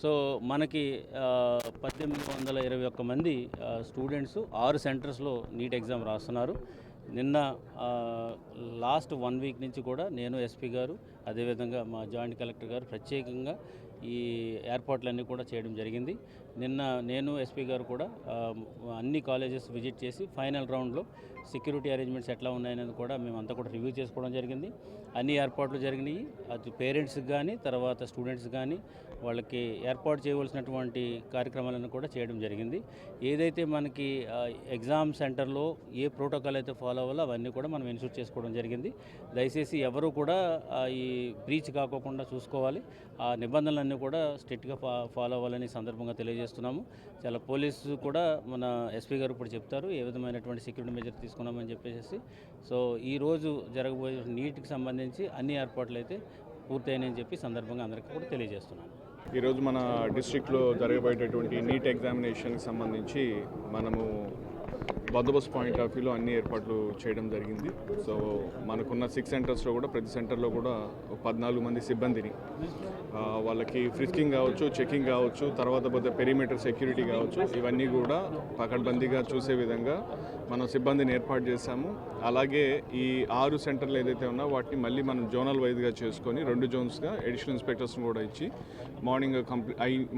So మనకి 1821 మంది students 6 సెంటర్స్లో నీట్ ఎగ్జామ్ రాస్తున్నారు. నిన్న లాస్ట్ 1 వీక్ నుంచి కూడా నేను, ఎస్పీ గారు, అదేవిధంగా మా జాయింట్ కలెక్టర్ గారు ప్రత్యేకంగా ఈ ఏర్పాట్లన్నీ కూడా చేయడం జరిగింది. నిన్న నేను, ఎస్పీ గారు కూడా అన్ని కాలేజెస్ విజిట్ చేసి ఫైనల్ రౌండ్లో సెక్యూరిటీ అరేంజ్మెంట్స్ ఎట్లా ఉన్నాయనేది కూడా మేమంతా కూడా రివ్యూ చేసుకోవడం జరిగింది. అన్ని ఏర్పాట్లు జరిగినాయి. అది పేరెంట్స్కి కానీ, తర్వాత స్టూడెంట్స్ కానీ వాళ్ళకి ఏర్పాటు చేయవలసినటువంటి కార్యక్రమాలను కూడా చేయడం జరిగింది. ఏదైతే మనకి ఎగ్జామ్ సెంటర్లో ఏ ప్రోటోకాల్ అయితే ఫాలో అవ్వాలో అవన్నీ కూడా మనం ఎన్షూర్ చేసుకోవడం జరిగింది. దయచేసి ఎవరు కూడా ఈ బ్రీచ్ కాకోకుండా చూసుకోవాలి. ఆ నిబంధనలన్నీ కూడా స్ట్రిక్ట్గా ఫాలో అవ్వాలని సందర్భంగా తెలియజేస్తున్నాము. చాలా పోలీసు కూడా మన ఎస్పీ గారు ఇప్పుడు చెప్తారు ఏ విధమైనటువంటి సెక్యూరిటీ మెజర్ తీసుకున్నామని చెప్పేసి. సో ఈరోజు జరగబోయే నీట్కి సంబంధించి అన్ని ఏర్పాట్లు అయితే పూర్తయినాయని చెప్పి సందర్భంగా అందరికీ కూడా తెలియజేస్తున్నాను. ఈరోజు మన డిస్ట్రిక్ట్లో జరగబోయేటటువంటి నీట్ ఎగ్జామినేషన్కి సంబంధించి మనము బందోబస్తు పాయింట్ ఆఫ్ వ్యూలో అన్ని ఏర్పాట్లు చేయడం జరిగింది. సో మనకున్న 6 సెంటర్స్లో కూడా ప్రతి సెంటర్లో కూడా 14 మంది సిబ్బందిని వాళ్ళకి ఫ్రిస్కింగ్ కావచ్చు, చెకింగ్ కావచ్చు, తర్వాత పోతే పెరిమీటర్ సెక్యూరిటీ కావచ్చు, ఇవన్నీ కూడా పకడ్బందీగా చూసే విధంగా మనం సిబ్బందిని ఏర్పాటు చేశాము. అలాగే ఈ 6 సెంటర్లు ఏదైతే ఉన్నా వాటిని మళ్ళీ మనం జోనల్ వైజ్గా చేసుకొని 2 జోన్స్గా ఎడిషనల్ ఇన్స్పెక్టర్స్ని కూడా ఇచ్చి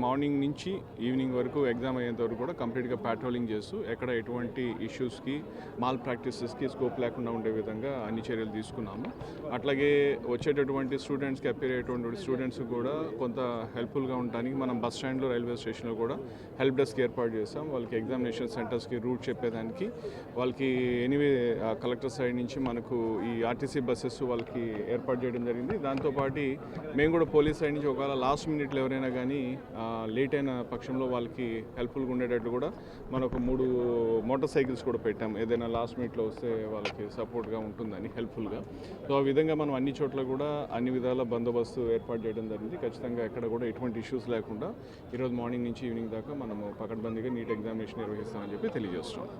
మార్నింగ్ నుంచి ఈవినింగ్ వరకు ఎగ్జామ్ అయ్యేంత వరకు కూడా కంప్లీట్గా ప్యాట్రోలింగ్ చేస్తూ ఎక్కడ ఎటువంటి ఇష్యూస్కి, మాల్ ప్రాక్టీసెస్కి స్కోప్ లేకుండా ఉండే విధంగా అన్ని చర్యలు తీసుకున్నాము. అట్లాగే వచ్చేటటువంటి స్టూడెంట్స్కి అపేర్ అయ్యేటువంటి స్టూడెంట్స్ కూడా కొంత హెల్ప్ఫుల్గా ఉండడానికి మనం బస్ స్టాండ్లో, రైల్వే స్టేషన్లో కూడా హెల్ప్ డెస్క్ ఏర్పాటు చేస్తాం. వాళ్ళకి ఎగ్జామినేషన్ సెంటర్స్కి రూట్ చెప్పేదానికి వాళ్ళకి ఎనీవే కలెక్టర్ సైడ్ నుంచి మనకు ఈ ఆర్టీసీ బస్సెస్ వాళ్ళకి ఏర్పాటు చేయడం జరిగింది. దాంతోపాటు మేము కూడా పోలీస్ సైడ్ నుంచి ఒకవేళ లాస్ట్ మినిట్లో ఎవరైనా కానీ లేట్ అయిన పక్షంలో వాళ్ళకి హెల్ప్ఫుల్గా ఉండేటట్టు కూడా మనకు 3 మోటార్ సైకిల్స్ కూడా పెట్టాం. ఏదైనా లాస్ట్ మినిట్లో వస్తే వాళ్ళకి సపోర్ట్గా ఉంటుందని, హెల్ప్ఫుల్గా. సో ఆ విధంగా మనం అన్ని చోట్ల కూడా అన్ని విధాల బందోబస్తు ఏర్పాటు చేయడం జరిగింది. ఖచ్చితంగా ఎక్కడ కూడా ఎటువంటి ఇష్యూస్ లేకుండా ఈరోజు మార్నింగ్ నుంచి ఈవినింగ్ దాకా మనము పకడ్బందీగా నీట్ ఎగ్జామినేషన్ నిర్వహిస్తామని చెప్పి తెలియజేస్తున్నాం.